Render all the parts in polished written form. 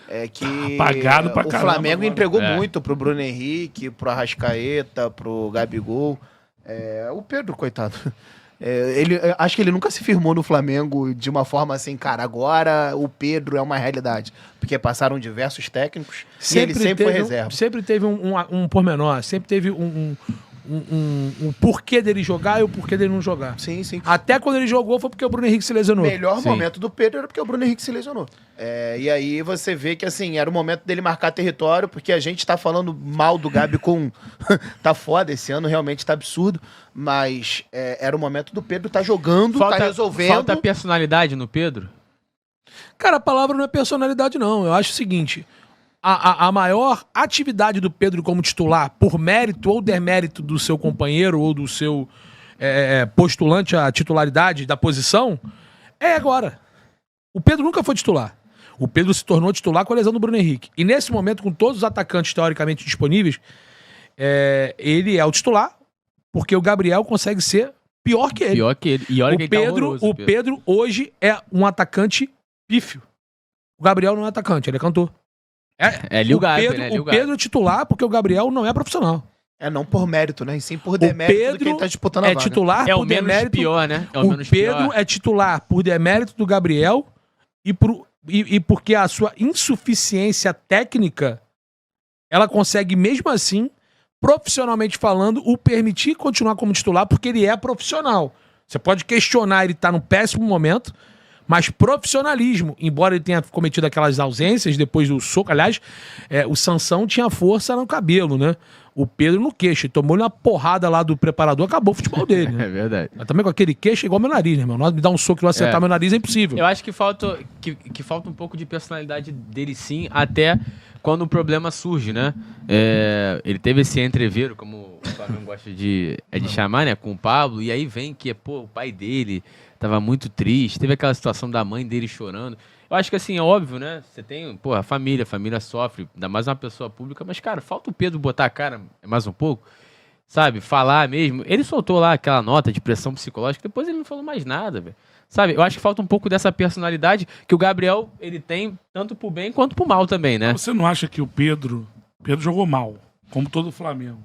É que apagado pra o caramba Flamengo agora. entregou muito pro Bruno Henrique, pro Arrascaeta, pro Gabigol. O Pedro, coitado. Acho que ele nunca se firmou no Flamengo de uma forma assim, cara, agora o Pedro é uma realidade. Porque passaram diversos técnicos e ele sempre foi reserva. Sempre teve um pormenor, sempre teve um porquê dele jogar e o porquê dele não jogar. Sim, sim. Até quando ele jogou foi porque o Bruno Henrique se lesionou. O melhor momento do Pedro era porque o Bruno Henrique se lesionou. E aí você vê que, assim, era o momento dele marcar território, porque a gente tá falando mal do Gabi com... tá foda, esse ano realmente tá absurdo, mas era o momento do Pedro tá jogando, tá resolvendo. Falta personalidade no Pedro? Cara, a palavra não é personalidade, não. Eu acho o seguinte... A maior atividade do Pedro como titular, por mérito ou demérito do seu companheiro ou do seu postulante à titularidade da posição, é agora. O Pedro nunca foi titular. O Pedro se tornou titular com a lesão do Bruno Henrique. E nesse momento, com todos os atacantes teoricamente disponíveis, ele é o titular, porque o Gabriel consegue ser pior que ele. Pior que ele. E olha que ele tá horroroso, o Pedro hoje é um atacante pífio. O Gabriel não é atacante, ele é cantor. O Pedro é titular porque o Gabriel não é profissional. Não por mérito, né? E sim por demérito de quem tá disputando a vaga. Titular é por o menos demérito, pior, né? O Pedro é titular por demérito do Gabriel e porque a sua insuficiência técnica, ela consegue mesmo assim, profissionalmente falando, o permitir continuar como titular porque ele é profissional. Você pode questionar ele estar num péssimo momento, mas profissionalismo, embora ele tenha cometido aquelas ausências depois do soco, aliás, o Sansão tinha força no cabelo, né? O Pedro no queixo, ele tomou uma porrada lá do preparador, acabou o futebol dele, né? É verdade. Mas também com aquele queixo é igual meu nariz, né, meu? Me dar um soco e acertar meu nariz é impossível. Eu acho que falta um pouco de personalidade dele sim, até quando o problema surge, né? Ele teve esse entreveiro, como o Flamengo gosta de chamar, né? Com o Pablo, e aí vem que, o pai dele tava muito triste, teve aquela situação da mãe dele chorando. Eu acho que, assim, é óbvio, né? Você tem, a família sofre, ainda mais uma pessoa pública, mas, cara, falta o Pedro botar a cara mais um pouco, sabe? Falar mesmo. Ele soltou lá aquela nota de pressão psicológica, depois ele não falou mais nada, velho. Sabe? Eu acho que falta um pouco dessa personalidade que o Gabriel, ele tem tanto pro bem quanto pro mal também, né? Você não acha que o Pedro jogou mal, como todo o Flamengo?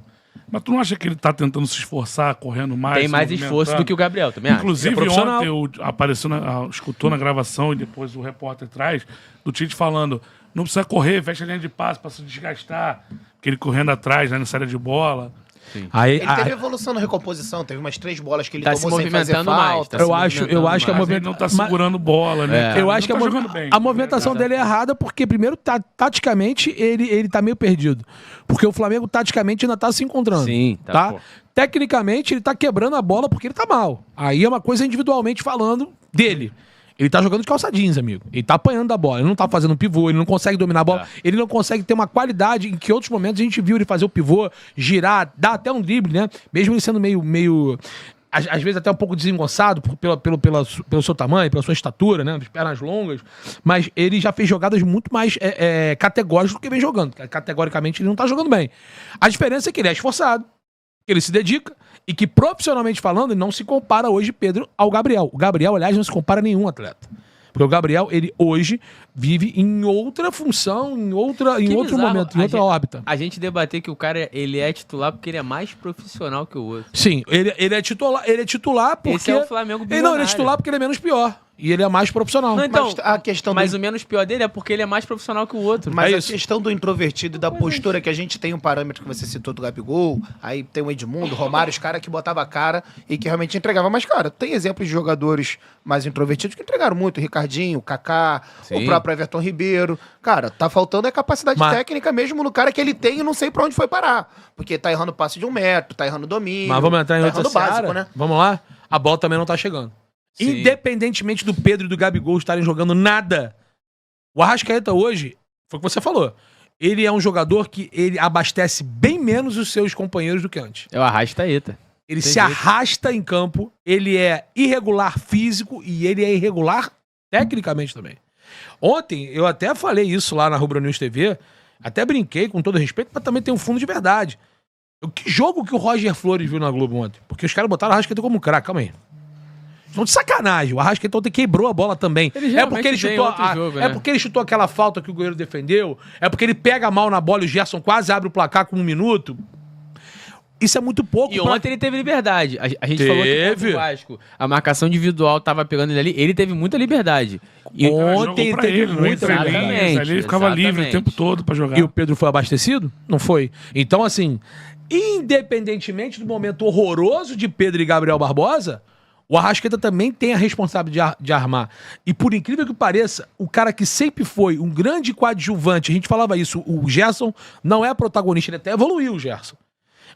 Mas tu não acha que ele tá tentando se esforçar, correndo mais? Tem mais esforço do que o Gabriel, também acho. Inclusive, ontem apareceu, escutou na gravação e depois o repórter traz, do Tite falando, não precisa correr, fecha a linha de passe pra se desgastar, porque ele correndo atrás, né, na saída de bola. Sim. Ele teve evolução na recomposição, teve umas 3 bolas que ele tomou sem fazer falta. Eu acho que a movimentação... Ele não tá segurando bola, né? Eu acho que a movimentação dele é errada porque, primeiro, taticamente, ele tá meio perdido. Porque o Flamengo, taticamente, ainda tá se encontrando. Sim, tá? Tecnicamente, ele tá quebrando a bola porque ele tá mal. Aí é uma coisa individualmente falando dele. Ele tá jogando de calça jeans, amigo. Ele tá apanhando da bola. Ele não tá fazendo pivô, ele não consegue dominar a bola. Ele não consegue ter uma qualidade em que outros momentos a gente viu ele fazer o pivô, girar, dar até um drible, né? Mesmo ele sendo meio às vezes até um pouco desengonçado pelo seu tamanho, pela sua estatura, né? Pernas longas. Mas ele já fez jogadas muito mais categóricas do que vem jogando. Categoricamente ele não tá jogando bem. A diferença é que ele é esforçado, que ele se dedica e que, profissionalmente falando, ele não se compara hoje, Pedro, ao Gabriel. O Gabriel, aliás, não se compara a nenhum atleta. Porque o Gabriel, ele hoje vive em outra função, em outro momento, em outra órbita. A gente debater que o cara, ele é titular porque ele é mais profissional que o outro. Sim, ele é titular porque... Esse é o Flamengo bilionário. Não, ele é titular porque ele é menos pior. E ele é mais profissional. Não, então, mas o menos pior dele é porque ele é mais profissional que o outro. Mas a questão do introvertido e da postura, que a gente tem um parâmetro que você citou do Gabigol, aí tem o Edmundo, o Romário, os caras que botavam a cara e que realmente entregava. Mas, cara, tem exemplos de jogadores mais introvertidos que entregaram muito. O Ricardinho, o Kaká, o próprio Everton Ribeiro. Cara, tá faltando a capacidade técnica mesmo no cara que ele tem e não sei pra onde foi parar. Porque tá errando passe de 1 metro, tá errando domínio. Mas vamos entrar em outra básico, né? Vamos lá? A bola também não tá chegando. Sim. Independentemente do Pedro e do Gabigol estarem jogando nada, o Arrascaeta hoje, foi o que você falou, ele é um jogador que ele abastece bem menos os seus companheiros do que antes. É o Arrascaeta. Ele se arrasta em campo, ele é irregular físico e ele é irregular tecnicamente também. Ontem, eu até falei isso lá na Rubro News TV, até brinquei com todo respeito, mas também tem um fundo de verdade. Que jogo que o Roger Flores viu na Globo ontem? Porque os caras botaram o Arrascaeta como craque, calma aí. Estão de sacanagem. O Arrascaeta ontem quebrou a bola também. Ele É porque ele geralmente vem chutou. outro jogo, né? Porque ele chutou aquela falta que o goleiro defendeu. É porque ele pega mal na bola e o Gerson quase abre o placar com 1 minuto. Isso é muito pouco. E ontem ele teve liberdade. A gente falou que contra o Vasco, a marcação individual tava pegando ele ali. Ele teve muita liberdade. E Ontem ele teve muita liberdade. Ali ele ficava livre o tempo todo pra jogar. E o Pedro foi abastecido? Não foi. Então, assim, independentemente do momento horroroso de Pedro e Gabriel Barbosa, o Arrascaeta também tem a responsabilidade de armar. E por incrível que pareça, o cara que sempre foi um grande coadjuvante, a gente falava isso, o Gerson não é protagonista, ele até evoluiu, o Gerson.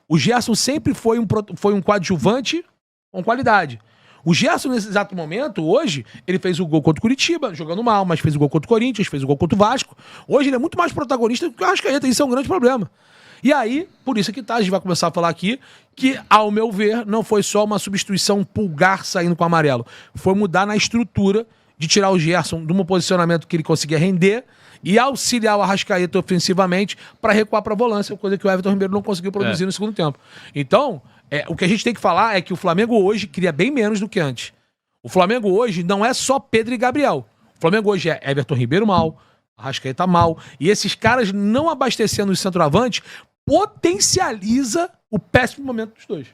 O Gerson sempre foi um coadjuvante com qualidade. O Gerson, nesse exato momento, hoje, ele fez o gol contra o Curitiba, jogando mal, mas fez o gol contra o Corinthians, fez o gol contra o Vasco. Hoje ele é muito mais protagonista do que o Arrascaeta, isso é um grande problema. E aí, por isso que a gente vai começar a falar aqui, que, ao meu ver, não foi só uma substituição pulgar saindo com o amarelo. Foi mudar na estrutura de tirar o Gerson de um posicionamento que ele conseguia render e auxiliar o Arrascaeta ofensivamente para recuar para a volância, coisa que o Everton Ribeiro não conseguiu produzir no segundo tempo. Então, o que a gente tem que falar é que o Flamengo hoje cria bem menos do que antes. O Flamengo hoje não é só Pedro e Gabriel. O Flamengo hoje é Everton Ribeiro mal, Arrascaeta mal, e esses caras não abastecendo os centroavantes potencializa o péssimo momento dos dois.